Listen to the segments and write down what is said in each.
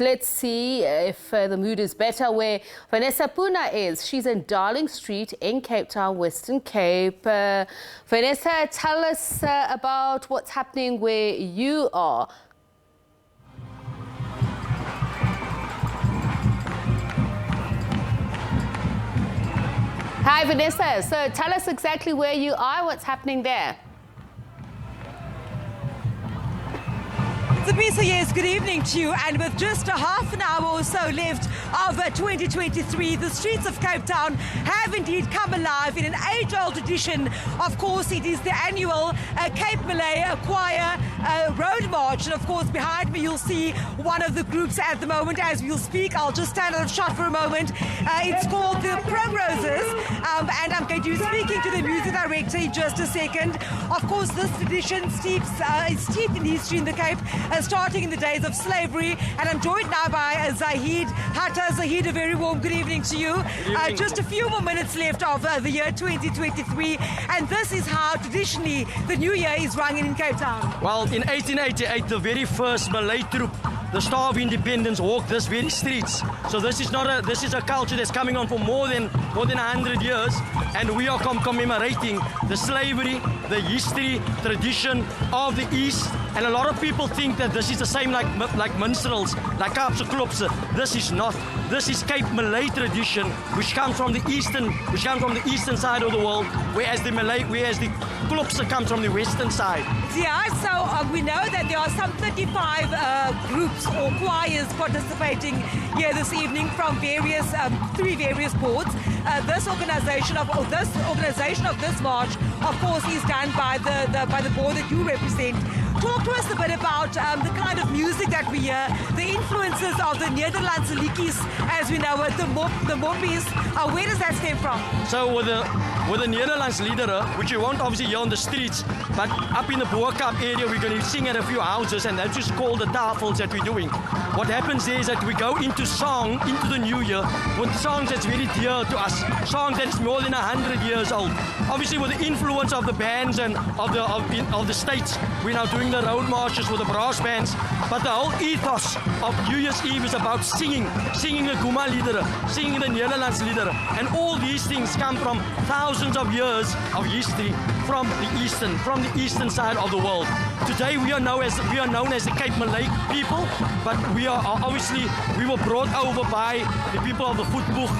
let's see if the mood is better where Vanessa Poonah is. She's in Darling Street in Cape Town, Western Cape. Vanessa, tell us about what's happening where you are. Hi, Vanessa. So tell us exactly where you are, what's happening there. SABC, yes, good evening to you. And with just a half an hour or so left of 2023, the streets of Cape Town have indeed come alive in an age-old tradition. Of course, it is the annual Cape Malay Choir Road March. And of course, behind me, you'll see one of the groups at the moment as we'll speak. I'll just stand out of shot for a moment. It's called the Primroses. And I'm going to be speaking to the music director in just a second. Of course, this tradition is steeped in history in the Cape, starting in the days of slavery. And I'm joined now by Zahid Hatta. Zahid, a very warm good evening to you. Just a few more minutes left of the year 2023. And this is how traditionally the new year is rung in Cape Town. Well, in 1888, the very first Malay troop, the Star of Independence, walked this very streets. So this is a culture that's coming on for more than 100 years, and we are commemorating the slavery, the history, tradition of the East. And a lot of people think that this is the same like minstrels, like Kaapse Klopse. This is not. This is Cape Malay tradition, which comes from the eastern side of the world, whereas the Klopse comes from the western side. Yeah, so we know that there are some 35 groups or choirs participating here this evening from three various boards. This organization of this march, of course, is done by the board that you represent. Talk to us a bit about the kind of music that we hear, the influences of the Nederlandse liedjies, as we know it, the moppies. Where does that stem from? So with the Nederlands liederen, which you won't obviously hear on the streets, but up in the Boerkaap area, we're going to sing at a few houses, and that's just called the tafels that we're doing. What happens there is that we go into the new year, with songs that's very dear to us, songs that's more than 100 years old. Obviously, with the influence of the bands and of the states, we're now doing the road marches with the brass bands, but the whole ethos of New Year's Eve is about singing the Guma liederen, singing the Nederlands liederen, and all these things come from thousands of years of history from the eastern side of the world. Today we are known as the Cape Malay people, but we were brought over by the people of the Voetboeg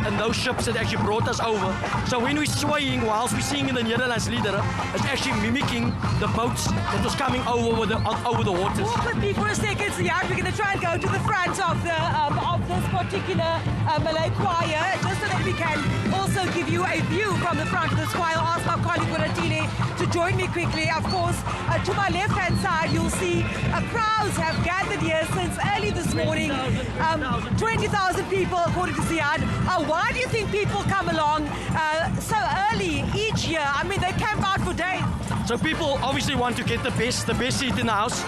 and those ships that actually brought us over. So when we're swaying whilst we're singing the Nederlands liederen, it's actually mimicking the boats that was coming over the waters. Walk with me for a second, so yeah, we're going to try and go to the front of this particular Malay choir, just so that we can also give you a view from the front of this choir. I'll ask my colleague Buratile to join me quickly. Of course, to my left-hand side, you'll see crowds have gathered here since early this morning. 20,000 people, according to Ziad. Why do you think people come along so early each year? I mean, they camp out for days. So people obviously want to get the best seat in the house.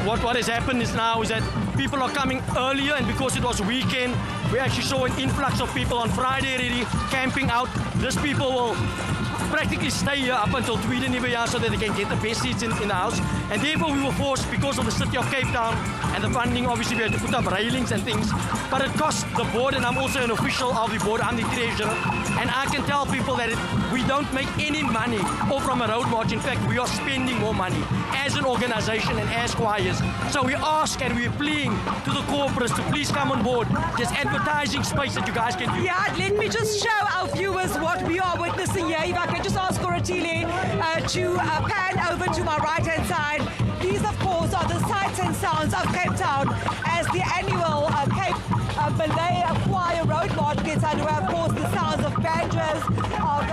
What has happened is that people are coming earlier, and because it was weekend, we actually saw an influx of people on Friday already camping out. These people will practically stay here up until Tweede Nuwe Jaar so that they can get the best seats in the house. And therefore we were forced, because of the city of Cape Town and the funding, obviously we had to put up railings and things, but it cost the board, and I'm also an official of the board, I'm the treasurer, and I can tell people that we don't make any money or from a road march. In fact, we are spending more money as an organization and as choirs. So we ask and we're pleading to the corporates to please come on board. There's advertising space that you guys can use. Yeah, let me just show our viewers what we are witnessing here. If I can just ask Buratile to pan over to my right-hand side. These, of course, are the sights and sounds of Cape Town as the annual Cape Malay Choir Road March gets underway. Of course, the sounds of banjos, of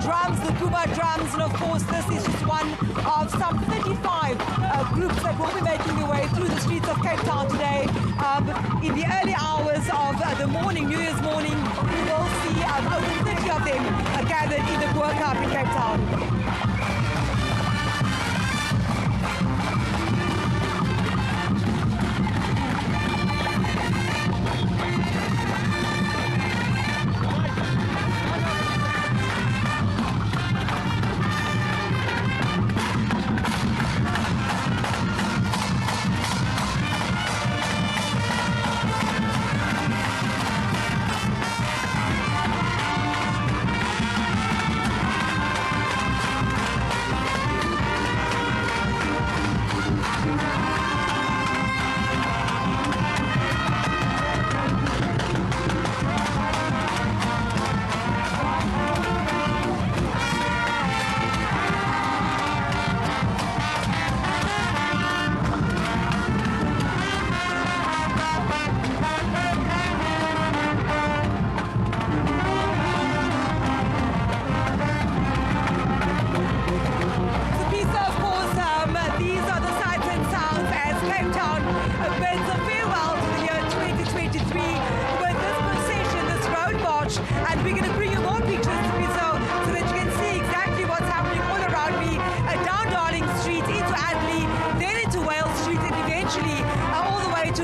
drums, the Kuba drums, and of course, this is just one of some 35 groups that will be making their way through the streets of Cape Town today. In the early hours of the morning, New Year's morning, we will see over 30 of them gathered in the Boerkaap in Cape Town.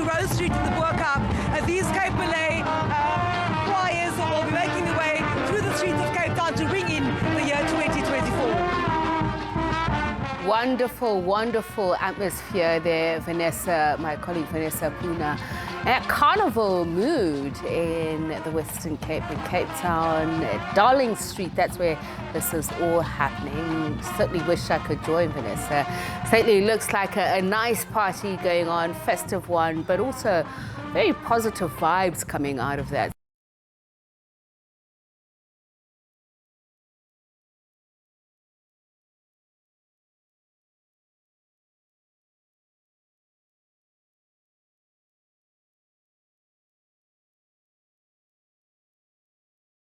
Rose Street in the Boerkaap. These Cape Malay choirs will be making their way through the streets of Cape Town to ring in the year 2024. Wonderful, wonderful atmosphere there, Vanessa, my colleague Vanessa Poonah. A carnival mood in the Western Cape, in Cape Town, at Darling Street. That's where this is all happening. Certainly wish I could join, Vanessa. Certainly looks like a nice party going on, festive one, but also very positive vibes coming out of that.